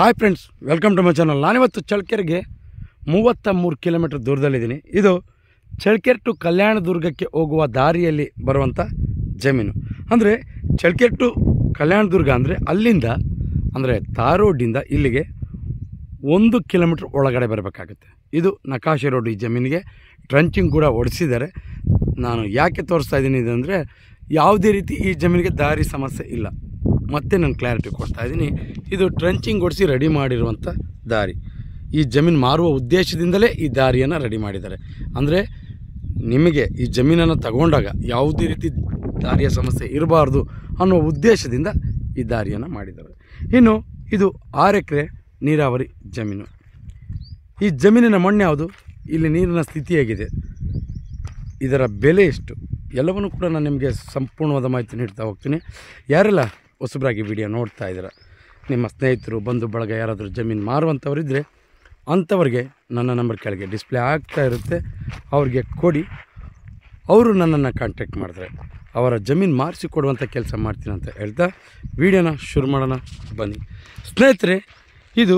Hi friends, welcome to my channel. ನಾನಿವತ್ತು ಚಳ್ಳಕೆರೆಗೆ 33 kilometre ದೂರದಲ್ಲಿದ್ದೀನಿ. ಇದು ಚಳ್ಳಕೆರೆ ಟು ಕಲ್ಯಾಣದುರ್ಗಕ್ಕೆ ಹೋಗುವ ದಾರಿಯಲ್ಲಿ ಬರುವಂಥ ಜಮೀನು. ಅಂದರೆ ಚಳ್ಳಕೆರೆ ಟು ಕಲ್ಯಾಣದುರ್ಗ ಅಂದರೆ ಅಲ್ಲಿಂದ ಅಂದರೆ ತಾರೋಡಿಂದ ಇಲ್ಲಿಗೆ 1 ಕಿಲೋಮೀಟ್ರ್ ಒಳಗಡೆ ಬರಬೇಕಾಗುತ್ತೆ. ಇದು ನಕಾಶೆ ರೋಡ್. ಈ ಜಮೀನಿಗೆ ಟ್ರಂಚಿಂಗ್ ಕೂಡ ಹೊಡಿಸಿದ್ದಾರೆ. ನಾನು ಯಾಕೆ ತೋರಿಸ್ತಾ ಇದ್ದೀನಿ ಇದಂದರೆ ಯಾವುದೇ ರೀತಿ ಈ ಜಮೀನಿಗೆ ದಾರಿ ಸಮಸ್ಯೆ ಇಲ್ಲ. ಮತ್ತೆ ನಾನು ಕ್ಲಾರಿಟಿ ಕೊಡ್ತಾ ಇದ್ದೀನಿ. ಇದು ಟ್ರಂಚಿಂಗ್ ಹೊಡಿಸಿ ರೆಡಿ ಮಾಡಿರುವಂಥ ದಾರಿ. ಈ ಜಮೀನು ಮಾರುವ ಉದ್ದೇಶದಿಂದಲೇ ಈ ದಾರಿಯನ್ನು ರೆಡಿ ಮಾಡಿದ್ದಾರೆ. ಅಂದರೆ ನಿಮಗೆ ಈ ಜಮೀನನ್ನು ತಗೊಂಡಾಗ ಯಾವುದೇ ರೀತಿ ದಾರಿಯ ಸಮಸ್ಯೆ ಇರಬಾರ್ದು ಅನ್ನೋ ಉದ್ದೇಶದಿಂದ ಈ ದಾರಿಯನ್ನು ಮಾಡಿದ್ದಾರೆ. ಇನ್ನು ಇದು 6 ಎಕರೆ ನೀರಾವರಿ ಜಮೀನು. ಈ ಜಮೀನಿನ ಮಣ್ಣು ಯಾವುದು, ಇಲ್ಲಿ ನೀರಿನ ಸ್ಥಿತಿ ಹೇಗಿದೆ, ಇದರ ಬೆಲೆ ಎಷ್ಟು, ಎಲ್ಲವನ್ನೂ ಕೂಡ ನಾನು ನಿಮಗೆ ಸಂಪೂರ್ಣವಾದ ಮಾಹಿತಿ ನೀಡ್ತಾ ಹೋಗ್ತೀನಿ. ಯಾರೆಲ್ಲ ಹೊಸಬರಾಗಿ ವಿಡಿಯೋ ನೋಡ್ತಾ ಇದ್ದೀರಾ, ನಿಮ್ಮ ಸ್ನೇಹಿತರು ಬಂಧು ಬಳಗ ಯಾರಾದರೂ ಜಮೀನು ಮಾರುವಂಥವರಿದ್ದರೆ ಅಂಥವ್ರಿಗೆ ನನ್ನ ನಂಬರ್ ಕೆಳಗೆ ಡಿಸ್ಪ್ಲೇ ಆಗ್ತಾ ಇರುತ್ತೆ, ಅವ್ರಿಗೆ ಕೊಡಿ. ಅವರು ನನ್ನನ್ನು ಕಾಂಟ್ಯಾಕ್ಟ್ ಮಾಡಿದ್ರೆ ಅವರ ಜಮೀನು ಮಾರಿಸಿ ಕೊಡುವಂಥ ಕೆಲಸ ಮಾಡ್ತೀನಿ ಅಂತ ಹೇಳ್ತಾ ವಿಡಿಯೋನ ಶುರು ಮಾಡೋಣ ಬನ್ನಿ ಸ್ನೇಹಿತರೆ. ಇದು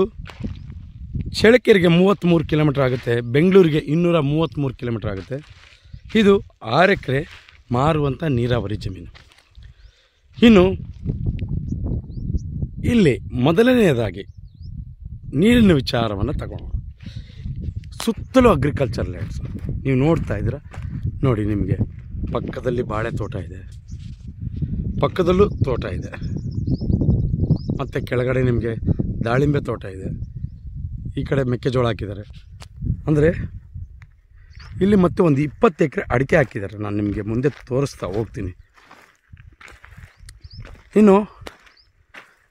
ಚಳ್ಳಕೆರೆಗೆ 33 ಕಿಲೋಮೀಟ್ರ್ ಆಗುತ್ತೆ, ಬೆಂಗಳೂರಿಗೆ 233 ಕಿಲೋಮೀಟ್ರ್ ಆಗುತ್ತೆ. ಇದು 6 ಎಕರೆ ಮಾರುವಂಥ ನೀರಾವರಿ ಜಮೀನು. ಇನ್ನು ಇಲ್ಲಿ ಮೊದಲನೆಯದಾಗಿ ನೀರಿನ ವಿಚಾರವನ್ನು ತಗೊಳ್ಳೋಣ. ಸುತ್ತಲೂ ಅಗ್ರಿಕಲ್ಚರ್ ಲ್ಯಾಂಡ್ಸ್ ನೀವು ನೋಡ್ತಾ ಇದ್ದೀರ ನೋಡಿ. ನಿಮಗೆ ಪಕ್ಕದಲ್ಲಿ ಬಾಳೆ ತೋಟ ಇದೆ, ಪಕ್ಕದಲ್ಲೂ ತೋಟ ಇದೆ, ಮತ್ತು ಕೆಳಗಡೆ ನಿಮಗೆ ದಾಳಿಂಬೆ ತೋಟ ಇದೆ, ಈ ಕಡೆ ಮೆಕ್ಕೆಜೋಳ ಹಾಕಿದ್ದಾರೆ. ಅಂದರೆ ಇಲ್ಲಿ ಮತ್ತೆ ಒಂದು 20 ಎಕರೆ ಅಡಿಕೆ ಹಾಕಿದ್ದಾರೆ. ನಾನು ನಿಮಗೆ ಮುಂದೆ ತೋರಿಸ್ತಾ ಹೋಗ್ತೀನಿ. ಇನ್ನು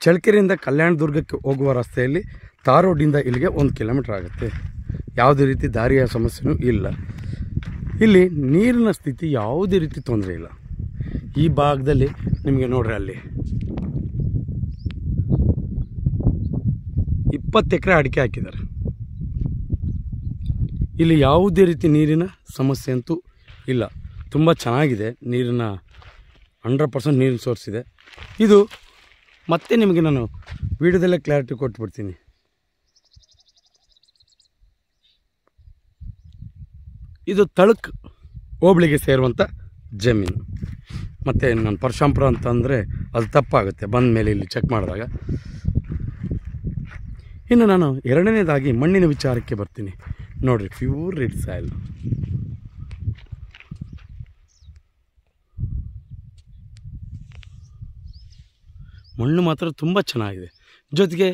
ಚಳ್ಳಕೆರೆಯಿಂದ ಕಲ್ಯಾಣದುರ್ಗಕ್ಕೆ ಹೋಗುವ ರಸ್ತೆಯಲ್ಲಿ ತಾರೋಡಿಂದ ಇಲ್ಲಿಗೆ 1 ಕಿಲೋಮೀಟ್ರ್ ಆಗುತ್ತೆ. ಯಾವುದೇ ರೀತಿ ದಾರಿಯ ಸಮಸ್ಯೆಯೂ ಇಲ್ಲ. ಇಲ್ಲಿ ನೀರಿನ ಸ್ಥಿತಿ ಯಾವುದೇ ರೀತಿ ತೊಂದರೆ ಇಲ್ಲ. ಈ ಭಾಗದಲ್ಲಿ ನಿಮಗೆ ನೋಡ್ರಿ, ಅಲ್ಲಿ 20 ಎಕರೆ ಅಡಿಕೆ ಹಾಕಿದ್ದಾರೆ. ಇಲ್ಲಿ ಯಾವುದೇ ರೀತಿ ನೀರಿನ ಸಮಸ್ಯೆ ಅಂತೂ ಇಲ್ಲ. ತುಂಬ ಚೆನ್ನಾಗಿದೆ, ನೀರಿನ 100% ನೀರಿನ ಸೋರ್ಸ್ ಇದೆ. ಇದು ಮತ್ತೆ ನಿಮಗೆ ನಾನು ವಿಡಿಯೋದಲ್ಲೇ ಕ್ಲಾರಿಟಿ ಕೊಟ್ಬಿಡ್ತೀನಿ. ಇದು ತಳಕ್ ಹೋಬಳಿಗೆ ಸೇರುವಂಥ ಜಮೀನು. ಮತ್ತು ನಾನು ಪರಶಾಂಪುರ ಅಂತಂದರೆ ಅದು ತಪ್ಪಾಗುತ್ತೆ ಬಂದ ಮೇಲೆ ಇಲ್ಲಿ ಚೆಕ್ ಮಾಡಿದಾಗ. ಇನ್ನು ನಾನು ಎರಡನೇದಾಗಿ ಮಣ್ಣಿನ ವಿಚಾರಕ್ಕೆ ಬರ್ತೀನಿ. ನೋಡಿರಿ, ಪ್ಯೂರ್ ರೆಡ್ ಸಾಯಿಲ್. ಮಣ್ಣು ಮಾತ್ರ ತುಂಬ ಚೆನ್ನಾಗಿದೆ. ಜೊತೆಗೆ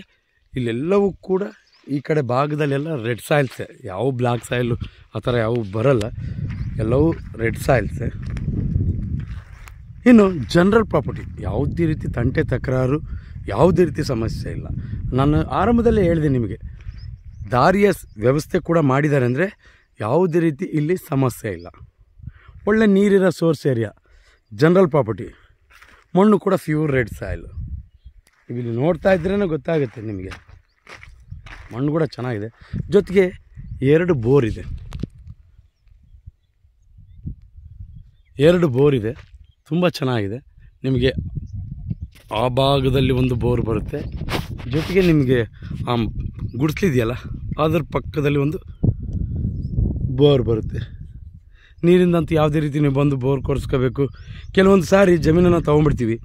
ಇಲ್ಲೆಲ್ಲವೂ ಕೂಡ ಈ ಕಡೆ ಭಾಗದಲ್ಲೆಲ್ಲ ರೆಡ್ ಸಾಯಿಲ್ಸೆ, ಯಾವ ಬ್ಲ್ಯಾಕ್ ಸಾಯಿಲು ಆ ಥರ ಯಾವ ಬರಲ್ಲ, ಎಲ್ಲವೂ ರೆಡ್ ಸಾಯಿಲ್ಸೆ. ಇನ್ನು ಜನರಲ್ ಪ್ರಾಪರ್ಟಿ, ಯಾವುದೇ ರೀತಿ ತಂಟೆ ತಕರಾರು, ಯಾವುದೇ ರೀತಿ ಸಮಸ್ಯೆ ಇಲ್ಲ. ನಾನು ಆರಂಭದಲ್ಲೇ ಹೇಳಿದೆ ನಿಮಗೆ, ದಾರಿಯ ವ್ಯವಸ್ಥೆ ಕೂಡ ಮಾಡಿದ್ದಾರೆ. ಅಂದರೆ ಯಾವುದೇ ರೀತಿ ಇಲ್ಲಿ ಸಮಸ್ಯೆ ಇಲ್ಲ. ಒಳ್ಳೆ ನೀರಿನ ಸೋರ್ಸ್ ಏರಿಯಾ, ಜನರಲ್ ಪ್ರಾಪರ್ಟಿ, ಮಣ್ಣು ಕೂಡ ಪ್ಯೂರ್ ರೆಡ್ ಸಾಯಿಲು. ಇಲ್ಲಿ ನೋಡ್ತಾ ಇದ್ರೇ ಗೊತ್ತಾಗುತ್ತೆ ನಿಮಗೆ, ಮಣ್ಣು ಕೂಡ ಚೆನ್ನಾಗಿದೆ. ಜೊತೆಗೆ 2 ಬೋರ್ ಇದೆ, 2 ಬೋರ್ ಇದೆ, ತುಂಬ ಚೆನ್ನಾಗಿದೆ. ನಿಮಗೆ ಆ ಭಾಗದಲ್ಲಿ ಒಂದು ಬೋರ್ ಬರುತ್ತೆ, ಜೊತೆಗೆ ನಿಮಗೆ ಆ ಗುಡಿಸ್ಲಿದೆಯಲ್ಲ ಅದರ ಪಕ್ಕದಲ್ಲಿ ಒಂದು ಬೋರ್ ಬರುತ್ತೆ. ನೀರಿಂದಂತೂ ಯಾವುದೇ ರೀತಿ ನೀವು ಬಂದು ಬೋರ್ ಕೊರೆಸ್ಕೋಬೇಕು. ಕೆಲವೊಂದು ಸಾರಿ ಜಮೀನನ್ನು ತೊಗೊಂಡ್ಬಿಡ್ತೀವಿ,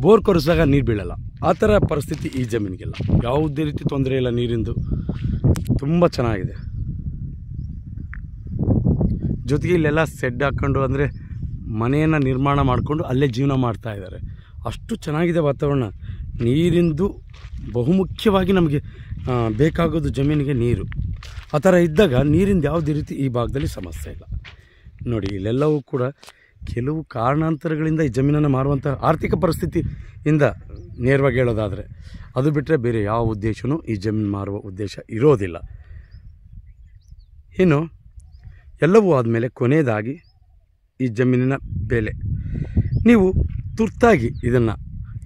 ಬೋರ್ ಕೊರೆಸಿದಾಗ ನೀರು ಬೀಳಲ್ಲ. ಆ ಥರ ಪರಿಸ್ಥಿತಿ ಈ ಜಮೀನಿಗೆಲ್ಲ, ಯಾವುದೇ ರೀತಿ ತೊಂದರೆ ಇಲ್ಲ. ನೀರಿಂದು ತುಂಬ ಚೆನ್ನಾಗಿದೆ. ಜೊತೆಗೆ ಇಲ್ಲೆಲ್ಲ ಸೆಡ್ ಹಾಕ್ಕೊಂಡು, ಅಂದರೆ ಮನೆಯನ್ನು ನಿರ್ಮಾಣ ಮಾಡಿಕೊಂಡು ಅಲ್ಲೇ ಜೀವನ ಮಾಡ್ತಾ ಇದ್ದಾರೆ. ಅಷ್ಟು ಚೆನ್ನಾಗಿದೆ ವಾತಾವರಣ. ನೀರಿಂದು ಬಹುಮುಖ್ಯವಾಗಿ ನಮಗೆ ಬೇಕಾಗೋದು ಜಮೀನಿಗೆ ನೀರು. ಆ ಥರ ಇದ್ದಾಗ ನೀರಿಂದ ಯಾವುದೇ ರೀತಿ ಈ ಭಾಗದಲ್ಲಿ ಸಮಸ್ಯೆ ಇಲ್ಲ. ನೋಡಿ, ಇಲ್ಲೆಲ್ಲವೂ ಕೂಡ ಕೆಲವು ಕಾರಣಾಂತರಗಳಿಂದ ಈ ಜಮೀನನ್ನು ಮಾರುವಂಥ ಆರ್ಥಿಕ ಪರಿಸ್ಥಿತಿಯಿಂದ ನೇರವಾಗಿ ಹೇಳೋದಾದರೆ, ಅದು ಬಿಟ್ಟರೆ ಬೇರೆ ಯಾವ ಉದ್ದೇಶವೂ ಈ ಜಮೀನು ಮಾರುವ ಉದ್ದೇಶ ಇರೋದಿಲ್ಲ. ಇನ್ನು ಎಲ್ಲವೂ ಆದಮೇಲೆ ಕೊನೆಯದಾಗಿ ಈ ಜಮೀನಿನ ಬೆಲೆ. ನೀವು ತುರ್ತಾಗಿ ಇದನ್ನು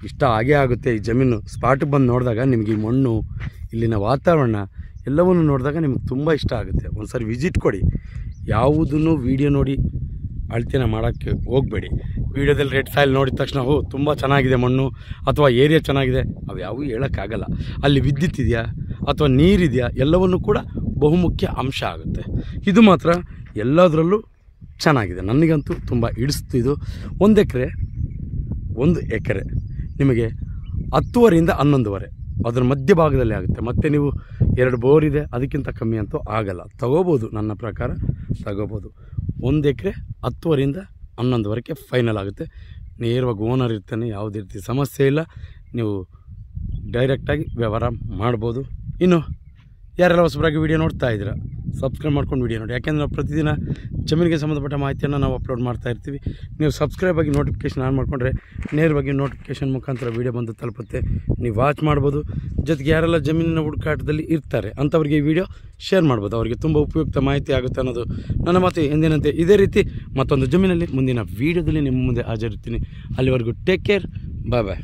ಇಷ್ಟ ಆಗೇ ಆಗುತ್ತೆ. ಈ ಜಮೀನು ಸ್ಪಾಟಿಗೆ ಬಂದು ನೋಡಿದಾಗ ನಿಮಗೆ ಈ ಮಣ್ಣು, ಇಲ್ಲಿನ ವಾತಾವರಣ ಎಲ್ಲವನ್ನೂ ನೋಡಿದಾಗ ನಿಮಗೆ ತುಂಬ ಇಷ್ಟ ಆಗುತ್ತೆ. ಒಂದು ಸಾರಿ ವಿಸಿಟ್ ಕೊಡಿ. ಯಾವುದನ್ನು ವೀಡಿಯೋ ನೋಡಿ ಅಳತೆನ ಮಾಡೋಕ್ಕೆ ಹೋಗಬೇಡಿ. ವೀಡಿಯೋದಲ್ಲಿ ರೆಡ್ ಸಾಯಿಲ್ ನೋಡಿದ ತಕ್ಷಣ ತುಂಬ ಚೆನ್ನಾಗಿದೆ ಮಣ್ಣು ಅಥವಾ ಏರಿಯಾ ಚೆನ್ನಾಗಿದೆ ಅವು ಯಾವುವು ಹೇಳೋಕ್ಕಾಗಲ್ಲ. ಅಲ್ಲಿ ವಿದ್ಯುತ್ ಇದೆಯಾ ಅಥವಾ ನೀರಿದೆಯಾ ಎಲ್ಲವನ್ನೂ ಕೂಡ ಬಹುಮುಖ್ಯ ಅಂಶ ಆಗುತ್ತೆ. ಇದು ಮಾತ್ರ ಎಲ್ಲದರಲ್ಲೂ ಚೆನ್ನಾಗಿದೆ. ನನಗಂತೂ ತುಂಬ ಹಿಡಿಸ್ತು ಇದು. 1 ಎಕರೆ ನಿಮಗೆ 10ವರೆಯಿಂದ 11ವರೆ ಅದರ ಮಧ್ಯಭಾಗದಲ್ಲಿ ಆಗುತ್ತೆ. ಮತ್ತು ನೀವು 2 ಬೋರ್ ಇದೆ ಅದಕ್ಕಿಂತ ಕಮ್ಮಿ ಅಂತೂ ಆಗಲ್ಲ. ತಗೋಬೋದು, ನನ್ನ ಪ್ರಕಾರ ತಗೋಬೋದು. 1 ಎಕರೆ 10ವರೆಯಿಂದ 11ವರೆಗೆ ಫೈನಲ್ ಆಗುತ್ತೆ. ನೇರವಾಗಿ ಓನರ್ ಇರ್ತಾನೆ, ಯಾವುದೇ ರೀತಿ ಸಮಸ್ಯೆ ಇಲ್ಲ. ನೀವು ಡೈರೆಕ್ಟಾಗಿ ವ್ಯವಹಾರ ಮಾಡ್ಬೋದು. ಇನ್ನು ಯಾರೆಲ್ಲ ಹೊಸಬರಾಗಿ ವೀಡಿಯೋ ನೋಡ್ತಾ ಇದ್ದೀರಾ ಸಬ್ಸ್ಕ್ರೈಬ್ ಮಾಡ್ಕೊಂಡು ವೀಡಿಯೋ ನೋಡಿ. ಯಾಕೆಂದರೆ ನಾವು ಪ್ರತಿದಿನ ಜಮೀನಿಗೆ ಸಂಬಂಧಪಟ್ಟ ಮಾಹಿತಿಯನ್ನು ನಾವು ಅಪ್ಲೋಡ್ ಮಾಡ್ತಾ ಇರ್ತೀವಿ. ನೀವು ಸಬ್ಸ್ಕ್ರೈಬ್ ಆಗಿ ನೋಟಿಫಿಕೇಷನ್ ಆನ್ ಮಾಡಿಕೊಂಡ್ರೆ ನೇರವಾಗಿ ನೋಟಿಫಿಕೇಷನ್ ಮುಖಾಂತರ ವೀಡಿಯೋ ಬಂದು ತಲುಪುತ್ತೆ, ನೀವು ವಾಚ್ ಮಾಡ್ಬೋದು. ಜೊತೆಗೆ ಯಾರೆಲ್ಲ ಜಮೀನಿನ ಹುಡುಕಾಟದಲ್ಲಿ ಇರ್ತಾರೆ ಅಂಥವ್ರಿಗೆ ಈ ವಿಡಿಯೋ ಶೇರ್ ಮಾಡ್ಬೋದು. ಅವರಿಗೆ ತುಂಬ ಉಪಯುಕ್ತ ಮಾಹಿತಿ ಆಗುತ್ತೆ ಅನ್ನೋದು ನನ್ನ ಮಾತು. ಎಂದಿನಂತೆ ಇದೇ ರೀತಿ ಮತ್ತೊಂದು ಜಮೀನಲ್ಲಿ ಮುಂದಿನ ವೀಡಿಯೋದಲ್ಲಿ ನಿಮ್ಮ ಮುಂದೆ ಹಾಜರಿರ್ತೀನಿ. ಅಲ್ಲಿವರೆಗೂ ಟೇಕ್ ಕೇರ್, ಬಾಯ್ ಬಾಯ್.